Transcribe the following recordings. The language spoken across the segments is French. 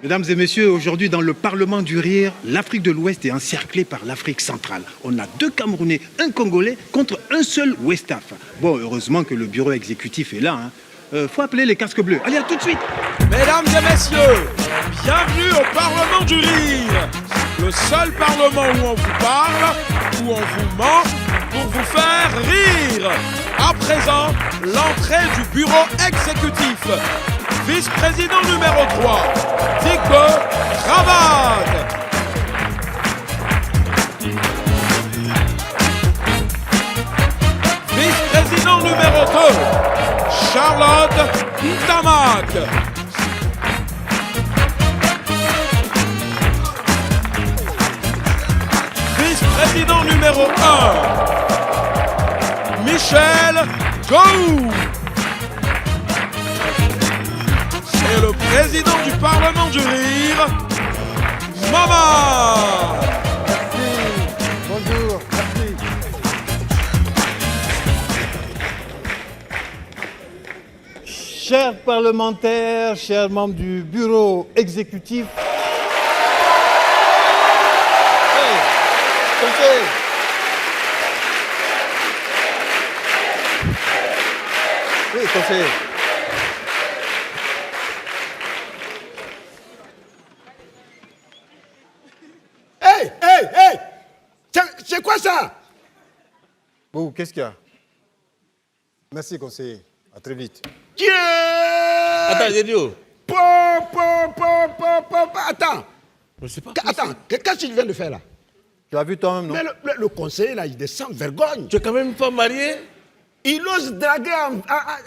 Mesdames et messieurs, aujourd'hui dans le Parlement du Rire, l'Afrique de l'Ouest est encerclée par l'Afrique centrale. On a 2 Camerounais, un Congolais contre un seul Westaf. Bon, heureusement que le bureau exécutif est là. Faut appeler les casques bleus. Allez, à tout de suite. Mesdames et messieurs, bienvenue au Parlement du Rire. Le seul parlement où on vous parle, où on vous ment, pour vous faire rire. À présent, l'entrée du bureau exécutif. Vice-président numéro 3, Digbe Rabad. Vice-président numéro 2, Charlotte Ntamak. Vice-président numéro 1, Michel Gou. Et le président du Parlement du Rire, Mama. Bonjour, merci. Chers parlementaires, chers membres du bureau exécutif. Oui, conseiller. Hey! C'est quoi ça? Bon, qu'est-ce qu'il y a? Merci, conseiller. À très vite. Attends, j'ai dit où? Attends. Je sais pas. Attends, qu'est-ce que tu viens de faire là? Tu as vu toi-même, non? Mais le conseiller là, il descend vergogne. Tu es quand même une femme mariée? Il ose draguer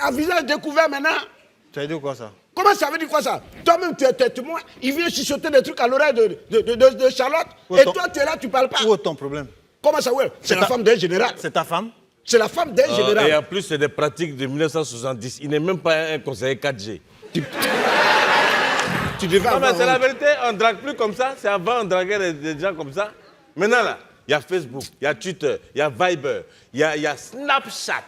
à visage découvert maintenant. Tu as dit quoi ça? Comment ça veut dire quoi ça? Toi-même, tu es témoin. Il vient chuchoter des trucs à l'oreille de Charlotte. Et toi, tu es là, tu parles pas. Où est ton problème? Comment ça, ouais? C'est la femme d'un général. C'est ta femme? C'est la femme d'un général. Et en plus, c'est des pratiques de 1970. Il n'est même pas un conseiller 4G. Tu devais Non, mais avoir c'est la honte. vérité, on ne drague plus comme ça. C'est avant, on draguait des gens comme ça. Maintenant, là, il y a Facebook, il y a Twitter, il y a Viber, il y a Snapchat.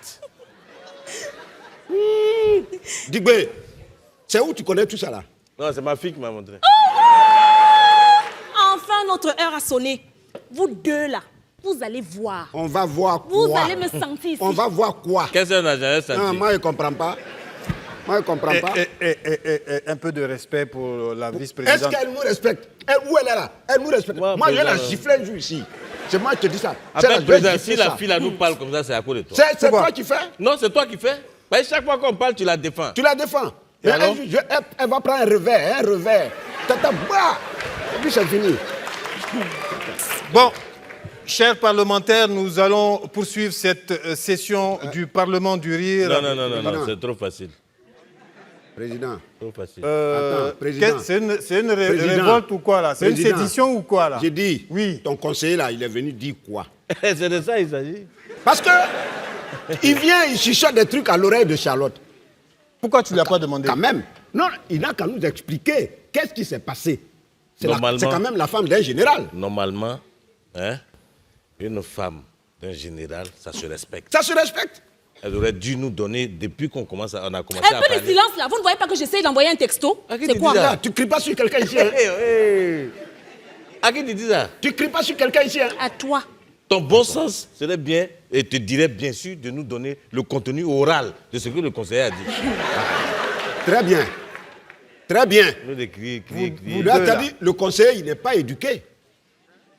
Digbe, c'est où tu connais tout ça là? Non, c'est ma fille qui m'a montré. Enfin, notre heure a sonné. Vous deux là, vous allez voir. On va voir Vous quoi? allez me sentir ici. On va voir quoi? Qu'est-ce qu'on a jamais senti? Non, moi, je ne comprends pas. Moi, je ne comprends pas. Un peu de respect pour la Est-ce vice-présidente. qu'elle nous respecte? Où elle est là? Elle nous respecte. Ouais, Moi, je vais la président. gifler un jour ici. C'est moi qui te dis ça. Après, je vais président, gifler si la ça. fille là nous parle comme ça, c'est à cause de toi. C'est quoi? toi qui fais? Non, c'est toi qui fais. Parce que chaque fois qu'on parle, tu la défends. Tu la défends. Mais alors un jour, elle va prendre un revers. Tata, bah! Et puis c'est fini. Bon, chers parlementaires, nous allons poursuivre cette session du Parlement du Rire. Non, c'est trop facile. Président. Trop facile. Attends, président. C'est une Président. révolte ou quoi là? C'est une Président. sédition ou quoi là? J'ai dit, Oui. ton conseiller là, il est venu dire quoi? C'est de ça il s'agit. Parce que il vient, il chuchote des trucs à l'oreille de Charlotte. Pourquoi tu ne l'as pas demandé? Quand même. Non, il n'a qu'à nous expliquer qu'est-ce qui s'est passé. C'est Normalement. quand même la femme d'un général. Normalement, hein, une femme d'un général, ça se respecte. Ça se respecte. Elle aurait dû nous donner, depuis qu'on a commencé à Un parler. peu de silence là. Vous ne voyez pas que j'essaie d'envoyer un texto? À qui C'est tu quoi? dis ça? Là, tu cries pas sur quelqu'un ici. Hein? À qui tu dis ça? Tu cries pas sur quelqu'un ici. Hein? À toi. Ton bon sens serait bien, et te dirait bien sûr, de nous donner le contenu oral de ce que le conseiller a dit. Très bien. Très bien. Au lieu de crier, crier. Là, deux, tu as là. dit, le conseiller, il n'est pas éduqué.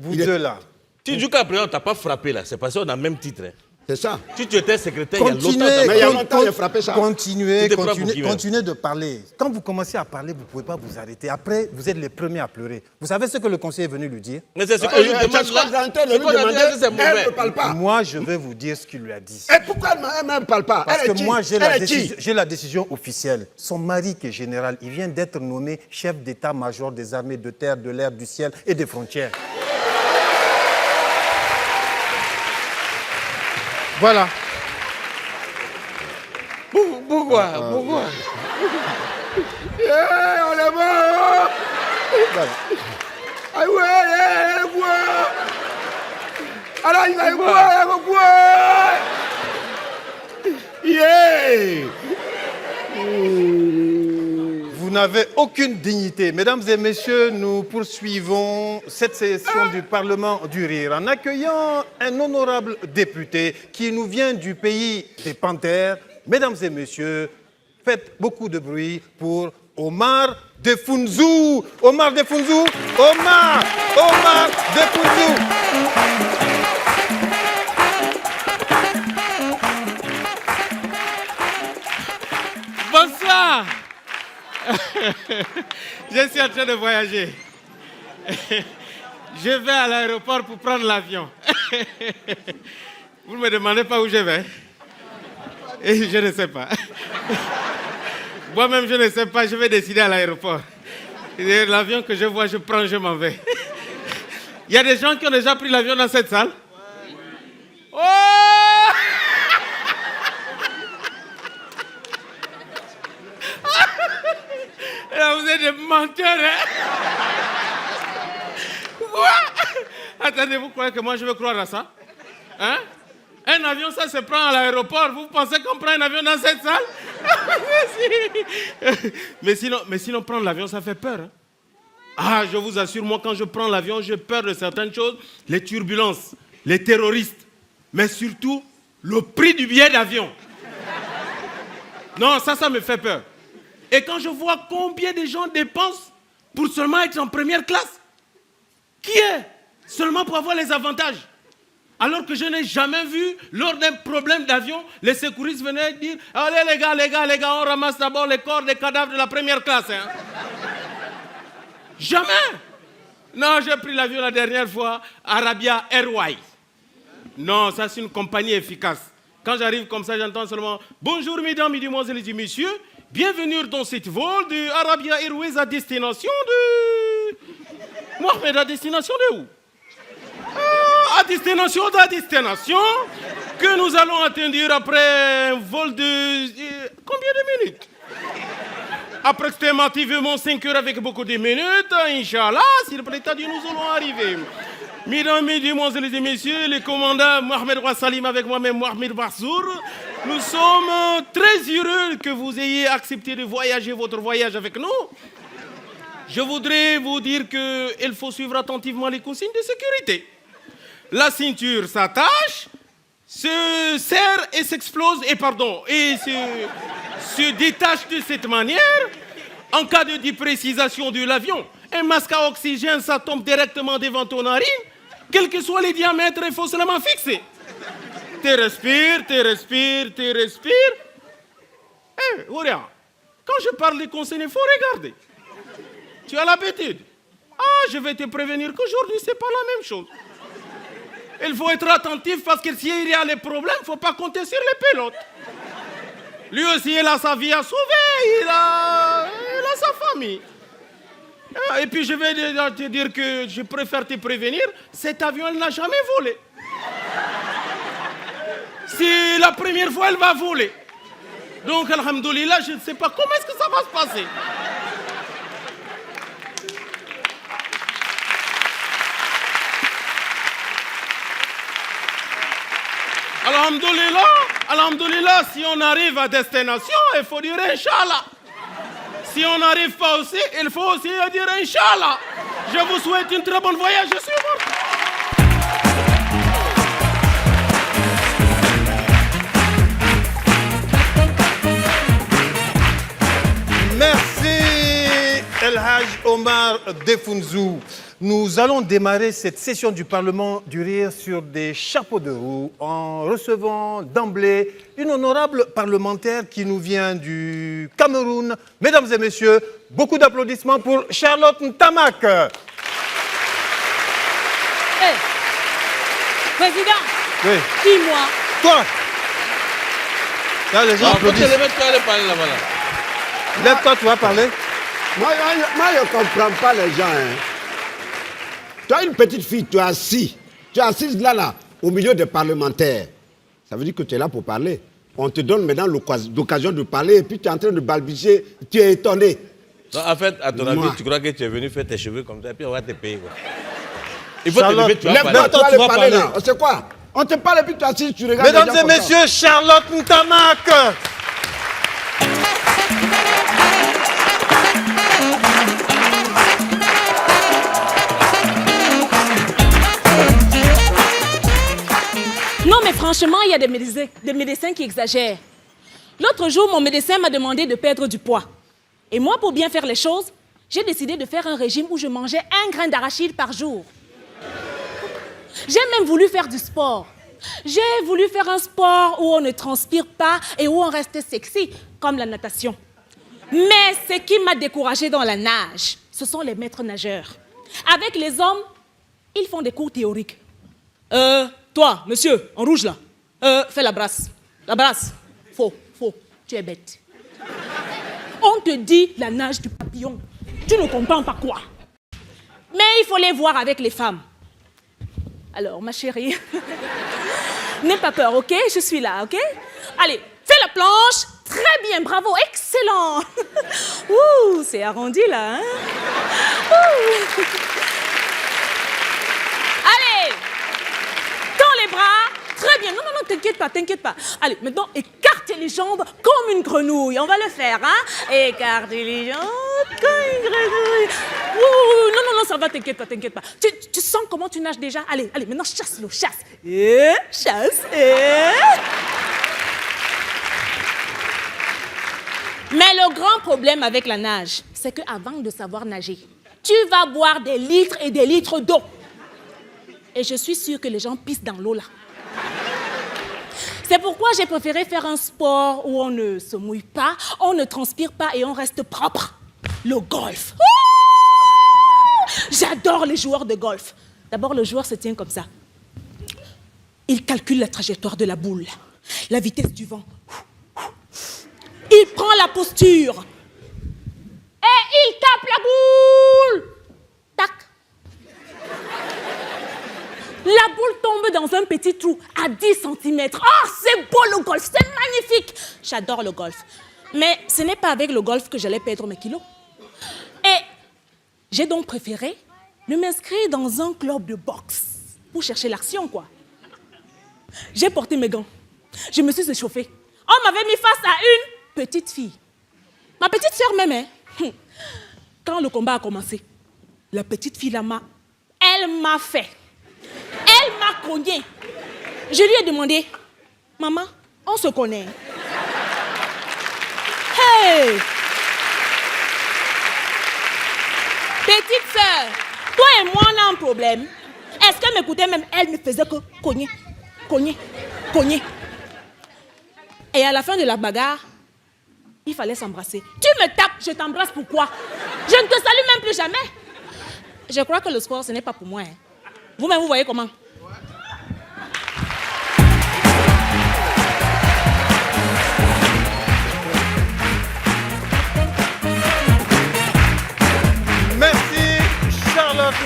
Vous Il est- deux là. Tu dis qu'après, on t'a pas frappé là, c'est parce qu'on a le même titre. Hein. C'est ça. Si tu étais secrétaire, il y a longtemps. Continuez, t'as Mais il y a pas- longtemps, il a frappé ça. Continuez, Tu te prends pour qui, même? continuez de parler. Quand vous commencez à parler, vous ne pouvez pas vous arrêter. Après, vous êtes les premiers à pleurer. Vous savez ce que le conseiller est venu lui dire? Mais c'est ce qu'on Et, lui c'est demande ce qu'on est en là. train de Ce lui qu'on a dit, demander. c'est Elle ne mauvais. parle pas. Moi, je vais vous dire ce qu'il lui a dit. Et pourquoi elle ne parle pas? Parce Elle est que qui? moi, j'ai Elle est qui? la décision officielle. Son mari, qui est général, il vient d'être nommé chef d'état-major des armées de terre, de l'air, du ciel et des frontières. Voilà. Pourquoi? Pourquoi? On est mort. Ah ouais, ouais. Alors, il va boire. Yeah. n'avez aucune dignité. Mesdames et messieurs, nous poursuivons cette session du Parlement du Rire en accueillant un honorable député qui nous vient du pays des Panthères. Mesdames et messieurs, faites beaucoup de bruit pour Omar Defounzou. Omar Defounzou. Omar Defounzou. Bonsoir. Je suis en train de voyager. Je vais à l'aéroport pour prendre l'avion. Vous ne me demandez pas où je vais? Et je ne sais pas. Moi-même, je ne sais pas, je vais décider à l'aéroport. L'avion que je vois, je prends, je m'en vais. Il y a des gens qui ont déjà pris l'avion dans cette salle? Oh! Là, vous êtes des menteurs, hein? Quoi? Attendez, vous croyez que moi je vais croire à ça? Hein? Un avion, ça se prend à l'aéroport. Vous pensez qu'on prend un avion dans cette salle? mais sinon, prendre l'avion, ça fait peur. Hein? Ah, je vous assure, moi, quand je prends l'avion, j'ai peur de certaines choses. Les turbulences, les terroristes, mais surtout, le prix du billet d'avion. Non, ça me fait peur. Et quand je vois combien de gens dépensent pour seulement être en première classe, qui est seulement pour avoir les avantages, alors que je n'ai jamais vu, lors d'un problème d'avion, les secouristes venaient dire « Allez les gars, on ramasse d'abord les corps des cadavres de la première classe. Hein. » Jamais. Non, j'ai pris l'avion la dernière fois, Arabia Airways. Non, ça c'est une compagnie efficace. Quand j'arrive comme ça, j'entends seulement « Bonjour mesdames, mesdemoiselles et messieurs, bienvenue dans cette vol de Arabia Airways à destination de... » Mohamed, à destination de où? À destination que nous allons atteindre après un vol de... combien de minutes? Approximativement 5 heures avec beaucoup de minutes. Inch'Allah, s'il plaît à Dieu, nous allons arriver. Mesdames, mesdemoiselles et messieurs, le commandant Mohamed Salim avec moi-même Mohamed Barsour, nous sommes très heureux que vous ayez accepté de voyager votre voyage avec nous. Je voudrais vous dire qu'il faut suivre attentivement les consignes de sécurité. La ceinture s'attache, se serre et s'explose, et se détache de cette manière. En cas de déprécisation de l'avion, un masque à oxygène, ça tombe directement devant ton narine. Quels que soient les diamètres, il faut seulement fixer. Tu respires. Regarde, quand je parle des consignes, il faut regarder. Tu as l'habitude. Ah, je vais te prévenir qu'aujourd'hui, ce n'est pas la même chose. Il faut être attentif parce que s'il y a des problèmes, il ne faut pas compter sur les pilotes. Lui aussi, il a sa vie à sauver, il a sa famille. Et puis, je vais te dire que je préfère te prévenir, cet avion, elle n'a jamais volé. C'est la première fois, elle va voler. Donc, alhamdoulilah, je ne sais pas comment est-ce que ça va se passer. Alhamdoulilah, si on arrive à destination, il faut dire Inch'Allah. Si on n'arrive pas aussi, il faut aussi dire Inch'Allah. Je vous souhaite une très bonne voyage, je suis mort. Merci El Haj Omar Defounzou. Nous allons démarrer cette session du Parlement du Rire sur des chapeaux de roue en recevant d'emblée une honorable parlementaire qui nous vient du Cameroun. Mesdames et messieurs, beaucoup d'applaudissements pour Charlotte Ntamak. Hey, président, Oui. dis-moi. Toi. Là, les gens applaudissent. Lève-toi, tu vas parler. Moi, je ne comprends pas les gens. Hein. Tu as une petite fille, tu es assise là, au milieu des parlementaires. Ça veut dire que tu es là pour parler. On te donne maintenant l'occasion de parler et puis tu es en train de balbutier, tu es étonné. Non, en fait, à ton avis, tu crois que tu es venu faire tes cheveux comme ça et puis on va te payer quoi. Il faut te lever, tu vas parler. Lève-toi, tu vas parler là. C'est quoi? On te parle et puis tu es assis, tu regardes. Mesdames et messieurs, Charlotte Ntamak. mais franchement, il y a des médecins qui exagèrent. L'autre jour, mon médecin m'a demandé de perdre du poids. Et moi, pour bien faire les choses, j'ai décidé de faire un régime où je mangeais 1 grain d'arachide par jour. J'ai même voulu faire du sport. J'ai voulu faire un sport où on ne transpire pas et où on reste sexy, comme la natation. Mais ce qui m'a découragée dans la nage, ce sont les maîtres nageurs. Avec les hommes, ils font des cours théoriques. Toi, monsieur, en rouge là, fais la brasse. La brasse. Faux, tu es bête. On te dit la nage du papillon. Tu ne comprends pas quoi. Mais il faut les voir avec les femmes. Alors, ma chérie, n'aie pas peur, ok? Je suis là, ok? Allez, fais la planche. Très bien, bravo, excellent. Ouh, c'est arrondi là, hein? Ouh. Allez, tends les bras. Très bien, non, t'inquiète pas. Allez, maintenant, écartez les jambes comme une grenouille. On va le faire, hein? Écartez les jambes comme une grenouille. Ouh, non, ça va, t'inquiète pas. Tu sens comment tu nages déjà? Allez, maintenant, chasse-le, chasse. Chasse, Mais le grand problème avec la nage, c'est qu'avant de savoir nager, tu vas boire des litres et des litres d'eau. Et je suis sûre que les gens pissent dans l'eau là. C'est pourquoi j'ai préféré faire un sport où on ne se mouille pas, on ne transpire pas et on reste propre. Le golf. Ouh! J'adore les joueurs de golf. D'abord, le joueur se tient comme ça. Il calcule la trajectoire de la boule, la vitesse du vent. Il prend la posture et il tape la boule. Tac. La boule tombe dans un petit trou à 10 cm. Oh, c'est beau le golf, c'est magnifique. J'adore le golf. Mais ce n'est pas avec le golf que j'allais perdre mes kilos. Et j'ai donc préféré de m'inscrire dans un club de boxe pour chercher l'action, quoi. J'ai porté mes gants. Je me suis échauffée. On m'avait mis face à une petite fille. Ma petite sœur même, hein. Quand le combat a commencé, la petite fille là, elle m'a fait. Elle m'a cogné. Je lui ai demandé, maman, on se connaît. Hey! Petite sœur, toi et moi, on a un problème. Est-ce qu'elle m'écoutait même? Elle ne faisait que cogner. Et à la fin de la bagarre, il fallait s'embrasser. Tu me tapes, je t'embrasse, pourquoi? Je ne te salue même plus jamais. Je crois que le sport, ce n'est pas pour moi. Hein. Vous-même, vous voyez comment?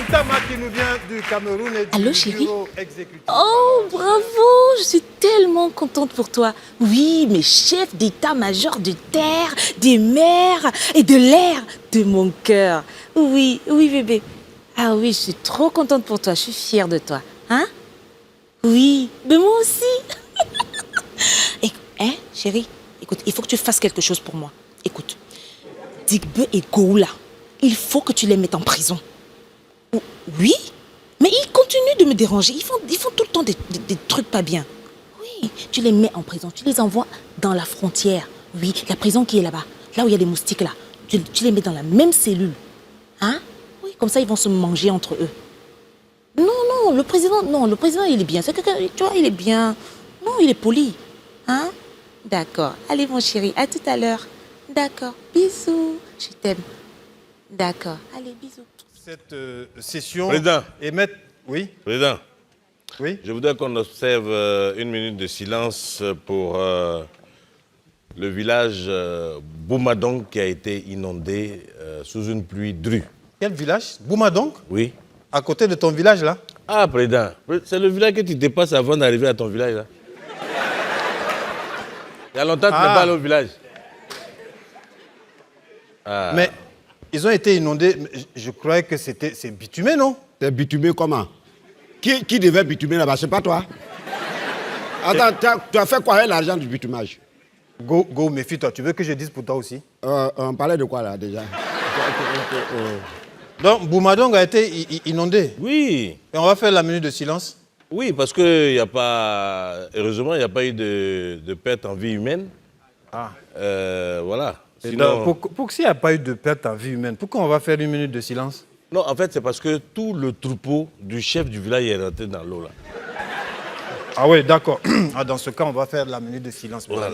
Ntama qui nous vient du Cameroun et du Allô, chérie? bureau exécutif. Oh, bravo! Je suis tellement contente pour toi. Oui, mais chef d'état-major de terre, des mers et de l'air de mon cœur. Oui, bébé. Ah oui, je suis trop contente pour toi. Je suis fière de toi. Hein? Oui, mais moi aussi. Et, hein, chérie? Écoute, il faut que tu fasses quelque chose pour moi. Écoute, Digbe et Goula, il faut que tu les mettes en prison. Oui, mais ils continuent de me déranger. Ils font tout le temps des trucs pas bien. Oui, tu les mets en prison. Tu les envoies dans la frontière. Oui, la prison qui est là-bas. Là où il y a les moustiques, là. Tu les mets dans la même cellule. Hein? Oui, comme ça, ils vont se manger entre eux. Non, le président, il est bien. C'est quelqu'un, tu vois, il est bien. Non, il est poli. Hein? D'accord. Allez, mon chéri, à tout à l'heure. D'accord. Bisous. Je t'aime. D'accord. Allez, bisous. Cette session Président. émet... Oui, Président, oui. je voudrais qu'on observe 1 minute de silence pour le village Boumadong qui a été inondé sous une pluie drue. Quel village? Boumadong? Oui. À côté de ton village, là? Ah, Président, c'est le village que tu dépasses avant d'arriver à ton village, là. Il y a longtemps que tu n'es pas allé au village. Ah. Mais ils ont été inondés. Je croyais que c'est bitumé, non? C'est bitumé comment? Qui devait bitumer là-bas? C'est pas toi? Attends, tu as fait quoi avec l'argent du bitumage? Go, méfie-toi. Tu veux que je dise pour toi aussi? On parlait de quoi là déjà? Donc, Boumadong a été inondé. Oui. Et on va faire la minute de silence. Oui, parce que y a pas, heureusement, il n'y a pas eu de perte en vie humaine. Ah. Voilà. Et Sinon- donc, pour s'il n'y a pas eu de perte en vie humaine, pourquoi on va faire 1 minute de silence? Non, en fait, c'est parce que tout le troupeau du chef du village est rentré dans l'eau, là. Ah oui, d'accord. Ah, dans ce cas, on va faire la minute de silence. Voilà.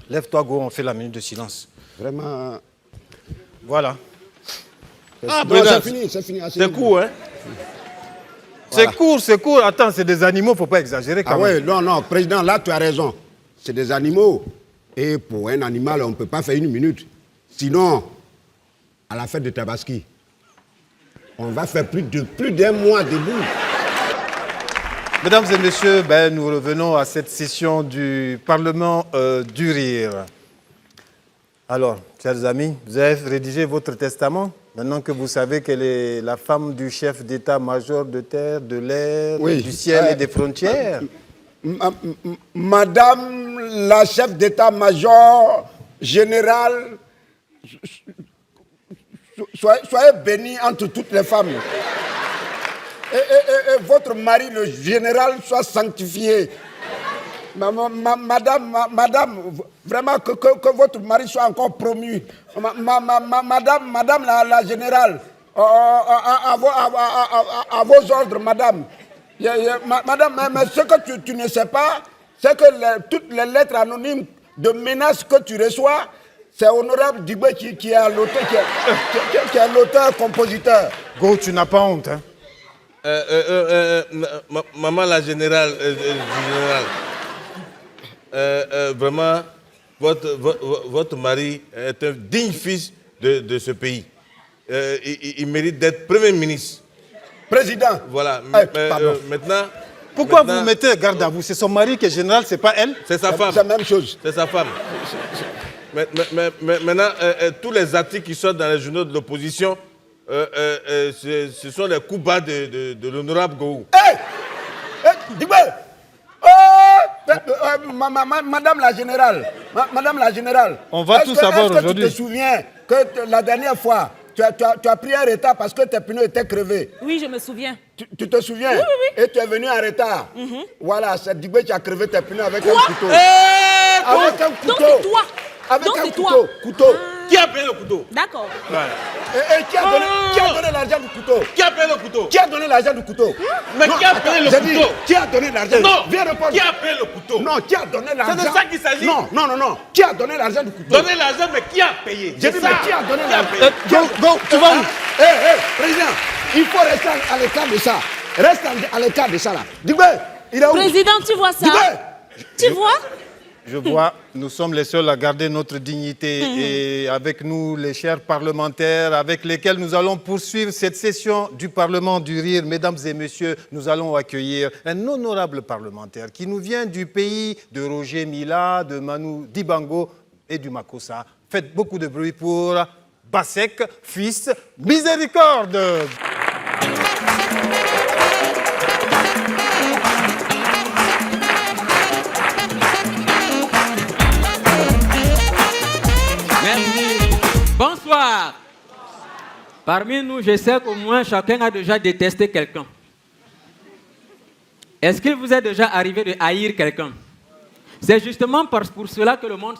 Lève-toi, Go, on fait la minute de silence. Vraiment. Voilà. Ah, Non, président, c'est fini. c'est court, hein? C'est court. Attends, c'est des animaux, faut pas exagérer quand Ah même. ouais, non, président, là, tu as raison. C'est des animaux. Et pour un animal, on ne peut pas faire 1 minute. Sinon, à la fête de Tabaski, on va faire plus d'un mois debout. Mesdames et messieurs, nous revenons à cette session du Parlement du rire. Alors, chers amis, vous avez rédigé votre testament. Maintenant que vous savez qu'elle est la femme du chef d'état-major de terre, de l'air, Oui. du ciel et des frontières. Madame la chef d'état-major général, soyez bénie entre toutes les femmes. Et votre mari, le général, soit sanctifié. Madame, vraiment que votre mari soit encore promu. Madame la générale, à vos ordres, madame. Madame, mais ce que tu ne sais pas, c'est que toutes les lettres anonymes de menaces que tu reçois, c'est Honorable Dibé qui est l'auteur-compositeur. Go, tu n'as pas honte, hein? Maman la générale, vraiment, votre mari est un digne fils de ce pays. Il mérite d'être Premier ministre. Président. Voilà. Pardon. Maintenant. Pourquoi vous mettez garde à vous? C'est son mari qui est général, c'est pas elle? C'est sa femme. C'est la même chose. C'est sa femme. Mais maintenant, tous les articles qui sortent dans les journaux de l'opposition, ce sont les coups bas de l'honorable Gou. Dibé! Madame la générale, Madame la générale. On va tout savoir aujourd'hui. Est-ce que tu te souviens que la dernière fois, tu as pris un retard parce que tes pneus étaient crevés? Oui, je me souviens. Tu te souviens? Oui. Et tu es venu en retard. Voilà, c'est Dibé qui a crevé tes pneus avec un Quoi? couteau. Eh, Avec un donc couteau. c'est toi. Avec Donc un c'est couteau. toi. Couteau. Qui a payé le couteau? D'accord. Et qui a donné l'argent du couteau? Qui a payé le couteau? Qui a donné l'argent du couteau? Mais Non, qui a payé le j'ai dit, couteau? qui a donné l'argent? Non. Viens répondre. Qui a payé le couteau? Non, qui a donné l'argent? C'est de ça qu'il s'agit. Non. Qui a donné l'argent du couteau? Donnez l'argent, mais qui a payé? J'ai dit, mais qui a donné l'argent? payé? Go, tu vas où? Président, il faut rester à l'écart de ça. Reste à l'écart de ça là. Dibé, il est où? Président, tu vois ça? Dibé. Tu vois? Je vois, nous sommes les seuls à garder notre dignité et avec nous les chers parlementaires avec lesquels nous allons poursuivre cette session du Parlement du rire. Mesdames et messieurs, nous allons accueillir un honorable parlementaire qui nous vient du pays de Roger Mila, de Manu Dibango et du Makossa. Faites beaucoup de bruit pour Bassek, fils Miséricorde. Merci. Bonsoir. Parmi nous, je sais qu'au moins chacun a déjà détesté quelqu'un. Est-ce qu'il vous est déjà arrivé de haïr quelqu'un? C'est justement pour cela que le monde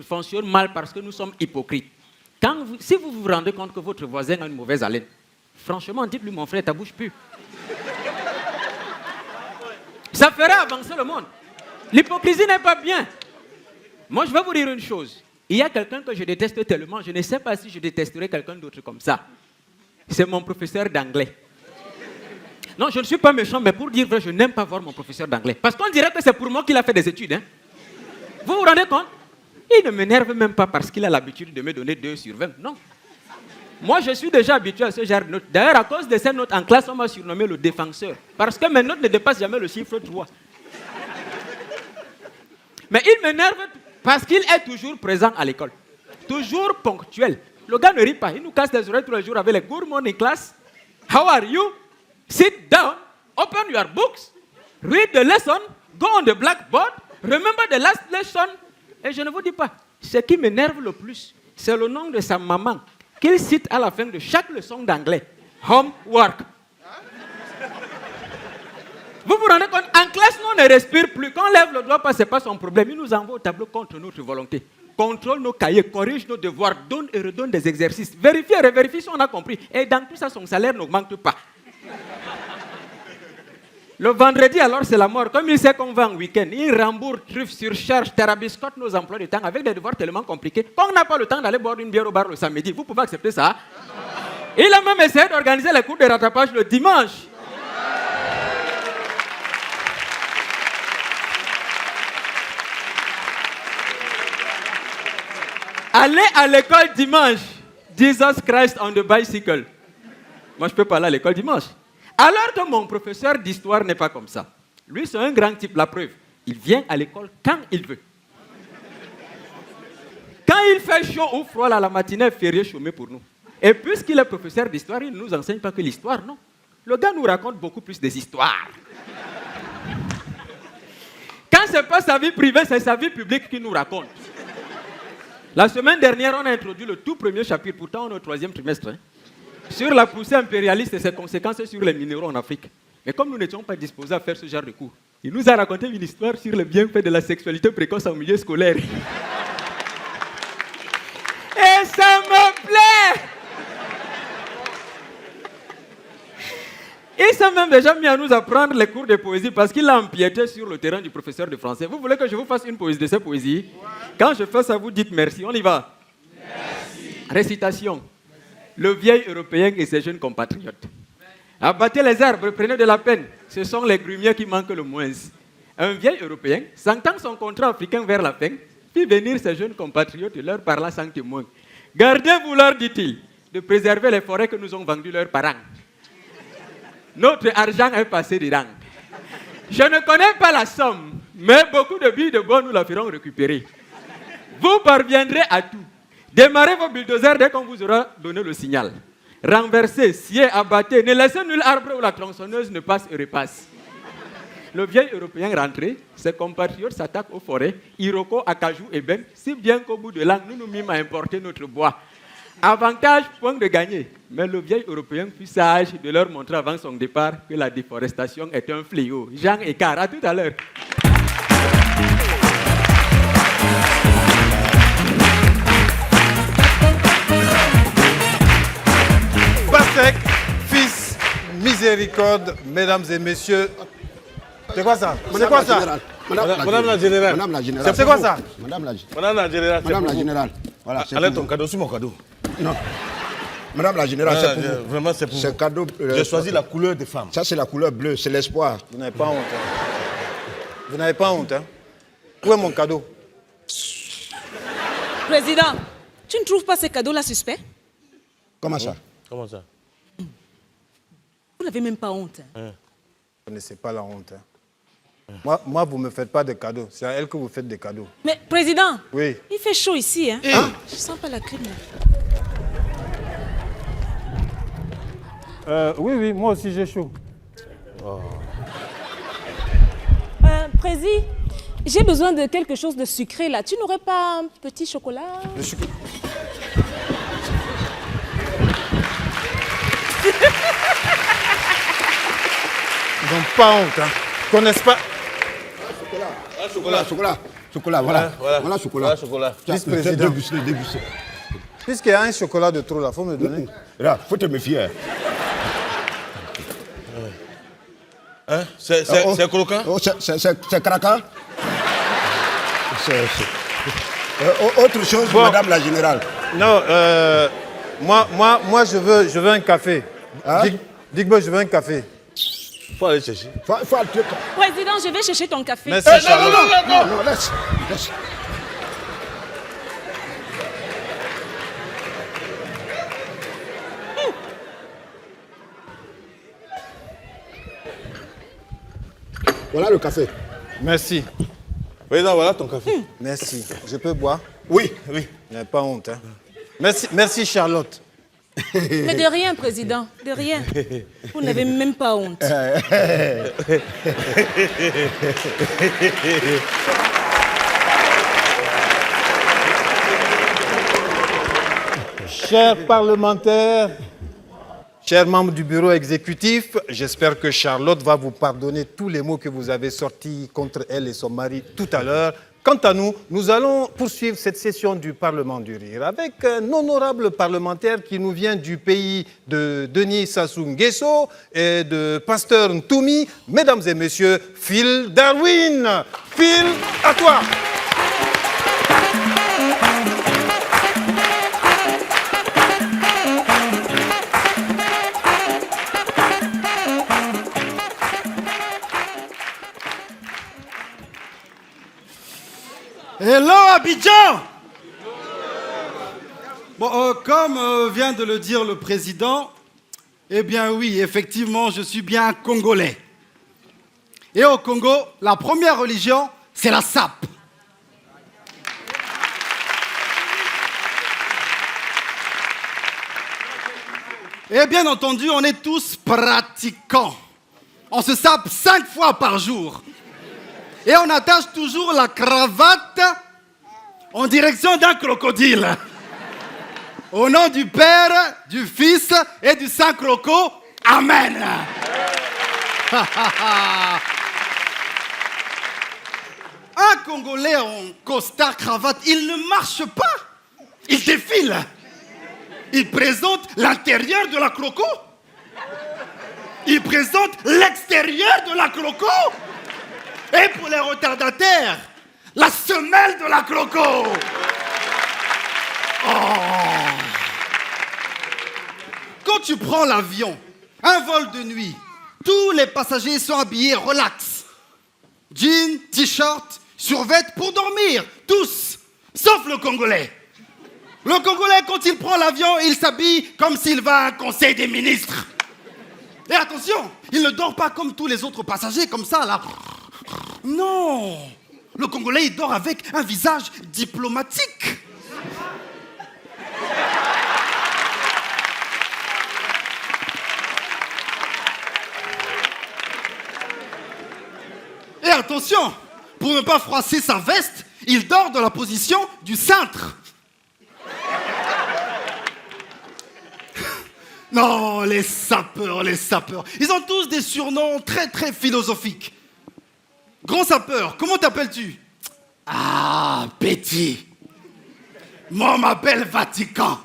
fonctionne mal, parce que nous sommes hypocrites. Si vous vous rendez compte que votre voisin a une mauvaise haleine, franchement, dites-lui, mon frère, ta bouche pue. Ça ferait avancer le monde. L'hypocrisie n'est pas bien. Moi, je vais vous dire une chose. Il y a quelqu'un que je déteste tellement, je ne sais pas si je détesterais quelqu'un d'autre comme ça. C'est mon professeur d'anglais. Non, je ne suis pas méchant, mais pour dire vrai, je n'aime pas voir mon professeur d'anglais. Parce qu'on dirait que c'est pour moi qu'il a fait des études. Hein. Vous vous rendez compte? Il ne m'énerve même pas parce qu'il a l'habitude de me donner 2 sur 20. Non. Moi, je suis déjà habitué à ce genre de notes. D'ailleurs, à cause de ces notes en classe, on m'a surnommé le défenseur. Parce que mes notes ne dépassent jamais le chiffre 3. Mais il m'énerve parce qu'il est toujours présent à l'école. Toujours ponctuel. Le gars ne rit pas. Il nous casse les oreilles tous les jours avec les good morning class. How are you? Sit down. Open your books. Read the lesson. Go on the blackboard. Remember the last lesson. Et je ne vous dis pas. Ce qui m'énerve le plus, c'est le nom de sa maman qu'il cite à la fin de chaque leçon d'anglais. Homework. rendez compte, en classe, nous, on ne respire plus. Quand on lève le doigt, ce n'est pas son problème. Il nous envoie au tableau contre notre volonté. Contrôle nos cahiers, corrige nos devoirs, donne et redonne des exercices. Vérifie et revérifie si on a compris. Et dans tout ça, son salaire n'augmente pas. Le vendredi, alors, c'est la mort. Comme il sait qu'on va en week-end, il rembourse, truffe, surcharge, tarabiscote nos emplois de temps avec des devoirs tellement compliqués qu'on n'a pas le temps d'aller boire une bière au bar le samedi. Vous pouvez accepter ça? Il a même essayé d'organiser les cours de rattrapage le dimanche. Aller à l'école dimanche. Jesus Christ on the bicycle. Moi, je peux pas aller à l'école dimanche. Alors que mon professeur d'histoire n'est pas comme ça. Lui, c'est un grand type, la preuve. Il vient à l'école quand il veut. Quand il fait chaud ou froid, là, la matinée est férié chômé pour nous. Et puisqu'il est professeur d'histoire, il ne nous enseigne pas que l'histoire, non. Le gars nous raconte beaucoup plus des histoires. Quand ce n'est pas sa vie privée, c'est sa vie publique qu'il nous raconte. La semaine dernière, on a introduit le tout premier chapitre, pourtant on est au 3e trimestre, sur la poussée impérialiste et ses conséquences sur les minéraux en Afrique. Mais comme nous n'étions pas disposés à faire ce genre de cours, il nous a raconté une histoire sur le bienfait de la sexualité précoce en milieu scolaire. Et ça me plaît! Il s'est même déjà mis à nous apprendre les cours de poésie parce qu'il a empiété sur le terrain du professeur de français. Vous voulez que je vous fasse une poésie de ces poésies? Quand je fais ça, vous dites merci. On y va. Merci. Récitation. Le vieil européen et ses jeunes compatriotes. Abattez les arbres, prenez de la peine. Ce sont les grumiers qui manquent le moins. Un vieil européen, sentant son contrat africain vers la fin, fit venir ses jeunes compatriotes et leur parla sans témoin. Gardez-vous, leur dit-il, de préserver les forêts que nous ont vendues leurs parents. Notre argent est passé de rang. Je ne connais pas la somme, mais beaucoup de billes de bois, nous la ferons récupérer. Vous parviendrez à tout. Démarrez vos bulldozers dès qu'on vous aura donné le signal. Renversez, sciez, abattez, ne laissez nul arbre où la tronçonneuse ne passe et repasse. Le vieil européen rentré, ses compatriotes s'attaquent aux forêts, Iroko, Acajou et Ben, si bien qu'au bout de l'an, nous nous mîmes à importer notre bois. Avantage, point de gagner. Mais le vieil européen fut sage de leur montrer avant son départ que la déforestation est un fléau. Jean Écart, à tout à l'heure. Pasek, fils, miséricorde, mesdames et messieurs. C'est quoi ça? C'est quoi ça? Madame la générale. Madame la générale. C'est quoi ça? Madame la générale. Madame la générale. Voilà, c'est Allez, pour ton cadeau, c'est mon cadeau. Non. Madame la générale, c'est pour vous. Vraiment, c'est pour Ce vous. cadeau. J'ai choisi la couleur des femmes. Ça, c'est la couleur bleue, c'est l'espoir. Vous n'avez pas honte. Hein? Vous n'avez pas honte. Hein? Où est mon cadeau? Président, tu ne trouves pas ces cadeaux-là suspects? Comment ça? Comment ça? Vous n'avez même pas honte. Vous ne connaissez pas la honte. Hein? Moi, vous ne me faites pas de cadeaux. C'est à elle que vous faites des cadeaux. Mais président, Oui. il fait chaud ici. Hein? Je sens pas la clim. Oui, moi aussi j'ai chaud. Président, j'ai besoin de quelque chose de sucré là. Tu n'aurais pas un petit chocolat? Le chocolat. Ils n'ont pas honte. Hein? Ils ne connaissent pas. Chocolat, voilà. Voilà, chocolat. chocolat. Vice-président. Déguster. Puisqu'il y a un chocolat de trop là, il faut me donner. Là, faut te méfier. Hein? C'est croquant? Oh, c'est craquant. Autre chose, Bon. Madame la générale. Non, moi je veux un café. Hein? Digbo, je veux un café. Faut aller chercher. Faut Président, je vais chercher ton café. Merci, Charlotte. non, laisse. Voilà le café. Merci. Président, voilà ton café. Merci. Je peux boire? Oui. Il n'y a pas honte. Hein? Merci, Charlotte. Mais de rien, président, de rien. Vous n'avez même pas honte. Chers parlementaires, Chers membres du bureau exécutif, j'espère que Charlotte va vous pardonner tous les mots que vous avez sortis contre elle et son mari tout à l'heure. Quant à nous, nous allons poursuivre cette session du Parlement du Rire avec un honorable parlementaire qui nous vient du pays de Denis Sassou Nguesso et de Pasteur Ntoumi. Mesdames et messieurs, Phil Darwin. Phil, à toi. Hello Abidjan. Bon, comme vient de le dire le président, eh bien oui, effectivement, je suis bien congolais. Et au Congo, la première religion, c'est la SAP. Et bien entendu, on est tous pratiquants. On se sape 5 fois par jour. Et on attache toujours la cravate en direction d'un crocodile. Au nom du Père, du Fils et du Saint-Croco, Amen. Un Congolais en costard cravate, il ne marche pas. Il défile. Il présente l'intérieur de la croco. Il présente l'extérieur de la croco. Et pour les retardataires, la semelle de la croco. Oh. Quand tu prends l'avion, un vol de nuit, tous les passagers sont habillés relax. Jeans, t-shirt, survêtements pour dormir, tous, sauf le Congolais. Le Congolais, quand il prend l'avion, il s'habille comme s'il va à un conseil des ministres. Et attention, il ne dort pas comme tous les autres passagers, comme ça, là. Non, le Congolais, il dort avec un visage diplomatique. Et attention, pour ne pas froisser sa veste, il dort dans la position du cintre. Non, les sapeurs. Ils ont tous des surnoms très très philosophiques. Grand sapeur, comment t'appelles-tu? Ah, Petit. Moi, on m'appelle Vatican.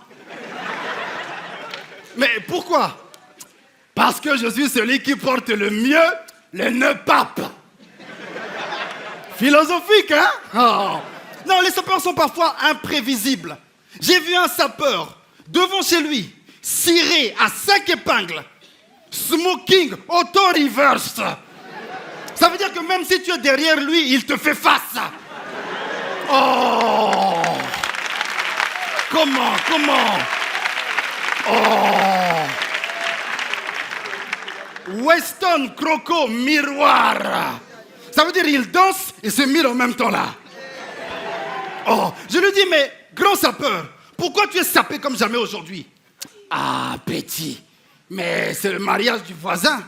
Mais pourquoi? Parce que je suis celui qui porte le mieux le nœud pape. Philosophique, hein? Oh. Non, les sapeurs sont parfois imprévisibles. J'ai vu un sapeur devant chez lui, ciré à 5 épingles, smoking auto-reverse. Ça veut dire que même si tu es derrière lui, il te fait face. Oh! Comment? Oh! Weston Croco miroir. Ça veut dire il danse et se mire en même temps là. Oh! Je lui dis, mais grand sapeur, pourquoi tu es sapé comme jamais aujourd'hui? Ah, Petit, mais c'est le mariage du voisin.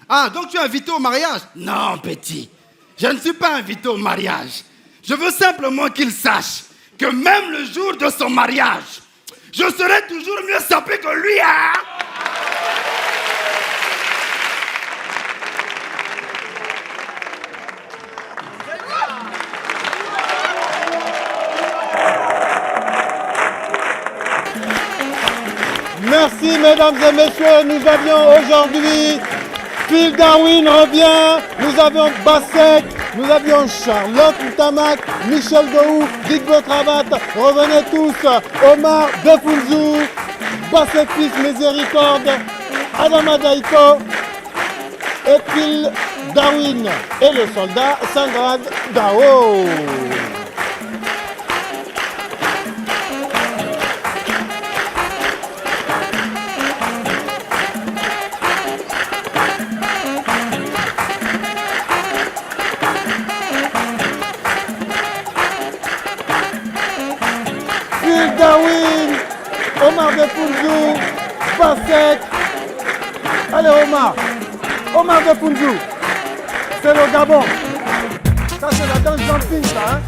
Ah, donc tu es invité au mariage? Non, Petit, je ne suis pas invité au mariage. Je veux simplement qu'il sache que même le jour de son mariage, je serai toujours mieux sapé que lui, hein? Merci, mesdames et messieurs. Nous avions aujourd'hui Phil Darwin revient. Nous avions Bassek. Nous avions Charlotte Ntamak, Michel Dohou, Digbo Cravate. Revenez tous. Omar Defunzou, Bassek Fils Miséricorde, Adama Daiko et Phil Darwin. Et le soldat Sangrad Dao. Darwin, Omar Defunzou, Bassek. Allez Omar Defunzou, c'est le Gabon. Ça c'est la danse jumping ça, hein.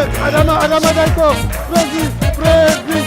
Adama Daiko, Freddy,